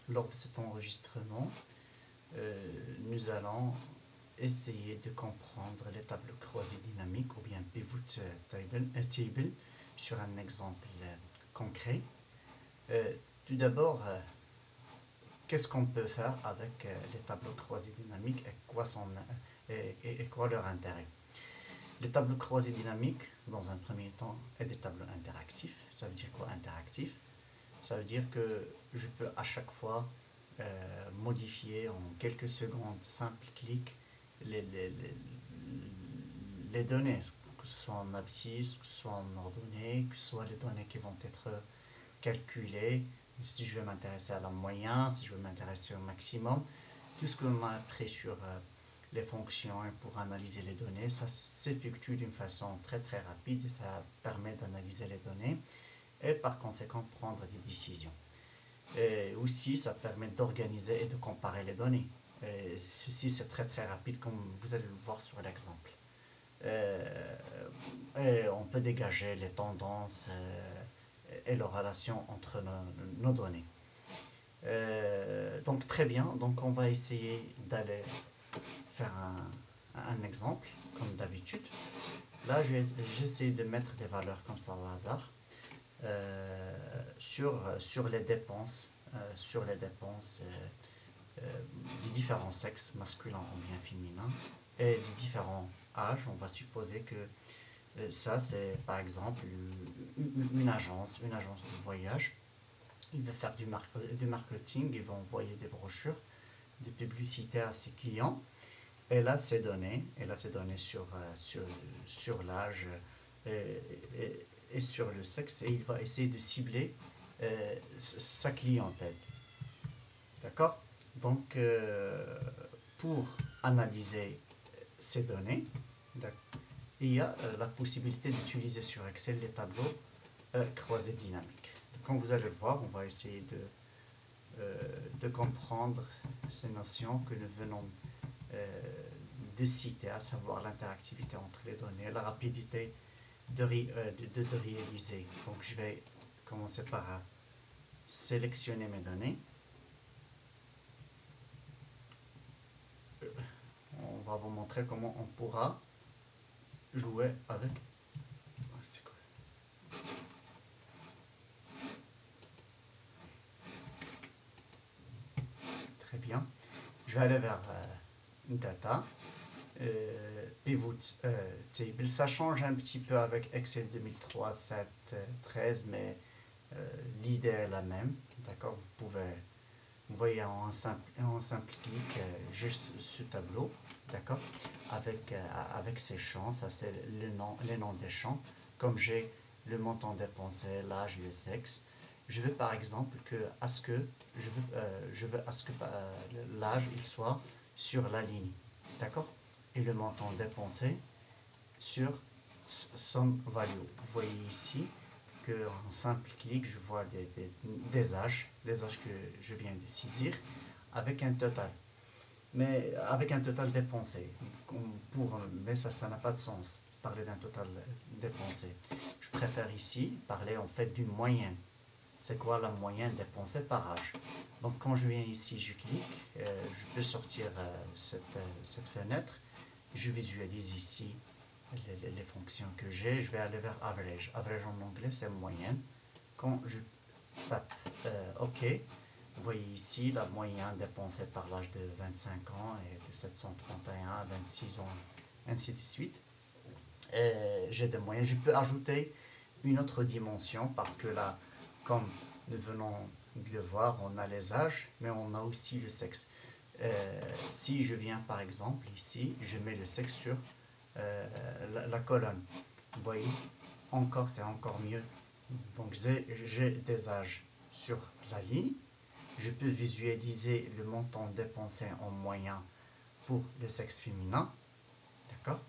Lors de cet enregistrement, nous allons essayer de comprendre les tableaux croisés dynamiques ou bien pivot table sur un exemple concret. Tout d'abord, qu'est-ce qu'on peut faire avec les tableaux croisés dynamiques et quoi leur intérêt? Les tableaux croisés dynamiques, dans un premier temps, et des tableaux interactifs. Ça veut dire quoi interactif? Ça veut dire que je peux à chaque fois modifier en quelques secondes, simple clic, les, les, les, les données, que ce soit en abscisse, que ce soit en ordonnée, que ce soit les données qui vont être calculées. Si je veux m'intéresser à la moyenne, si je veux m'intéresser au maximum, tout ce que l'on a appris sur les fonctions et pour analyser les données, ça s'effectue d'une façon très très rapide et ça permet d'analyser les données et par conséquent prendre des décisions. Et aussi, ça permet d'organiser et de comparer les données. Et ceci, c'est très très rapide comme vous allez le voir sur l'exemple. Et on peut dégager les tendances et leurs relations entre nos données. Donc très bien, donc on va essayer d'aller faire un exemple, comme d'habitude. Là, j'essaie de mettre des valeurs comme ça au hasard sur les dépenses, des différents sexes, masculins ou bien féminins, et des différents âges. On va supposer que ça, c'est par exemple une agence de voyage. Il veut faire du marketing, il va envoyer des brochures de publicité à ses clients. Et là, c'est donné sur l'âge et sur le sexe, et il va essayer de cibler sa clientèle. D'accord? Donc, pour analyser ces données, il y a la possibilité d'utiliser sur Excel les tableaux croisés dynamiques. Comme vous allez le voir, on va essayer de comprendre ces notions que nous venons de citer, à savoir l'interactivité entre les données, la rapidité de réaliser. Donc je vais commencer par sélectionner mes données. On va vous montrer comment on pourra jouer avec. C'est quoi? Très bien. Je vais aller vers Data, Pivot Table. Ça change un petit peu avec Excel 2003, 7, 13, mais l'idée est la même. D'accord? Vous voyez en simple clic juste ce tableau, d'accord, avec ces champs. Ça c'est les noms des champs. Comme j'ai le montant dépensé, l'âge, le sexe, je veux par exemple que l'âge il soit sur la ligne, d'accord, et le montant dépensé sur some value. Vous voyez ici en simple clic, je vois des âges que je viens de saisir avec un total. Mais avec un total dépensé. Mais ça n'a pas de sens, parler d'un total dépensé. Je préfère ici parler en fait d'une moyenne. C'est quoi la moyenne dépensée par âge? Donc quand je viens ici, je clique, je peux sortir cette fenêtre. Je visualise ici les fonctions que j'ai. Je vais aller vers average. Average en anglais, c'est moyenne. Quand je tape OK, vous voyez ici la moyenne dépensée par l'âge de 25 ans et de 731 à 26 ans, ainsi de suite. J'ai des moyennes. Je peux ajouter une autre dimension parce que là, comme nous venons de le voir, on a les âges, mais on a aussi le sexe. Si je viens par exemple ici, je mets le sexe sur la colonne. Vous voyez, c'est encore mieux. Donc j'ai des âges sur la ligne. Je peux visualiser le montant dépensé en moyen pour le sexe féminin. D'accord?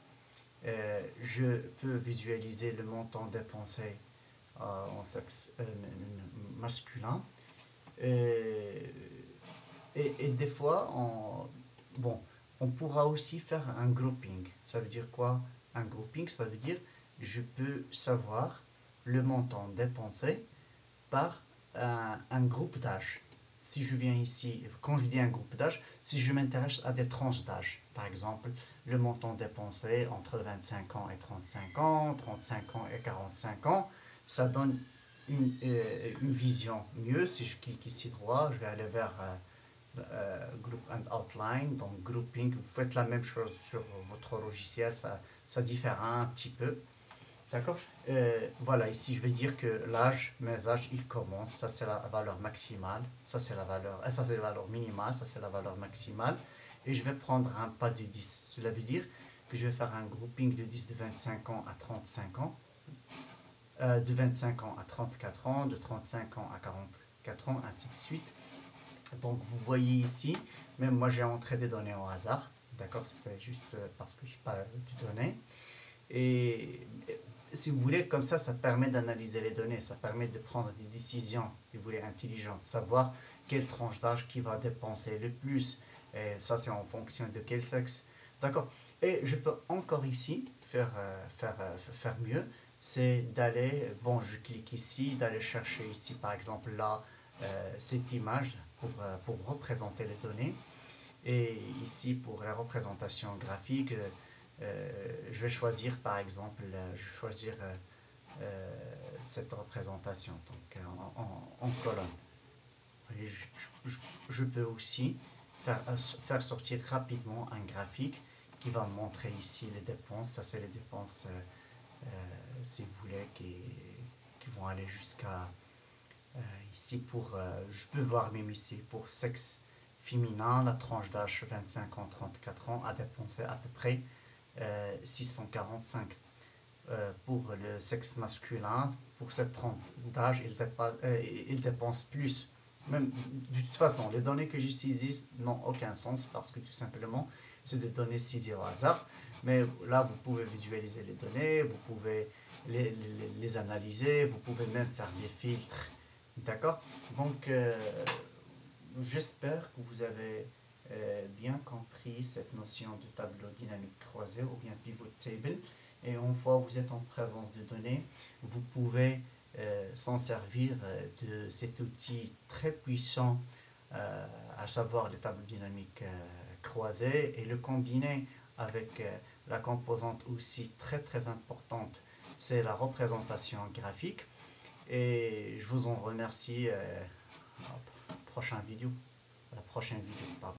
Je peux visualiser le montant dépensé en sexe masculin. Et des fois, on pourra aussi faire un grouping. Ça veut dire quoi? Un grouping, ça veut dire je peux savoir le montant dépensé par un groupe d'âge. si je viens ici, quand je dis un groupe d'âge, si je m'intéresse à des tranches d'âge, par exemple, le montant dépensé entre 25 ans et 35 ans, 35 ans et 45 ans, ça donne une vision mieux. Si je clique ici droit, je vais aller vers Group and Outline, donc Grouping. Vous faites la même chose sur votre logiciel, ça diffère un petit peu. D'accord. Voilà, ici je vais dire que l'âge, mes âges, ils commencent. Ça c'est la valeur maximale. Ça c'est la valeur, ça c'est la valeur minimale. Ça c'est la valeur maximale. Et je vais prendre un pas de 10. Cela veut dire que je vais faire un grouping de 10 de 25 ans à 35 ans, de 25 ans à 34 ans, de 35 ans à 44 ans, ainsi de suite. Donc vous voyez ici, même moi j'ai entré des données au hasard. D'accord, c'était juste parce que je parle de données. Et si vous voulez, comme ça permet d'analyser les données, ça permet de prendre des décisions, si vous voulez, intelligentes, savoir quelle tranche d'âge qui va dépenser le plus. Et ça, c'est en fonction de quel sexe. D'accord. Et je peux encore ici faire mieux, c'est d'aller, bon, je clique ici, d'aller chercher ici, par exemple, là, cette image pour représenter les données. Et ici, pour la représentation graphique, je vais choisir par exemple, je vais choisir cette représentation donc en colonne. Et je peux aussi faire sortir rapidement un graphique qui va montrer ici les dépenses. Ça c'est les dépenses, si vous voulez, qui vont aller jusqu'à ici pour, je peux voir même ici pour sexe féminin, la tranche d'âge 25 ans, 34 ans a dépensé à peu près 645. Pour le sexe masculin, pour cette tranche d'âge, il dépense plus. Même, de toute façon, les données que j'utilise n'ont aucun sens parce que tout simplement, c'est des données saisies au hasard. Mais là, vous pouvez visualiser les données, vous pouvez les analyser, vous pouvez même faire des filtres. D'accord. Donc, j'espère que vous avez bien compris cette notion de tableau dynamique croisé ou bien pivot table. Et une fois que vous êtes en présence de données, vous pouvez s'en servir de cet outil très puissant, à savoir le tableau dynamique croisé, et le combiner avec la composante aussi très très importante, c'est la représentation graphique. Et je vous en remercie à la prochaine vidéo. Pardon.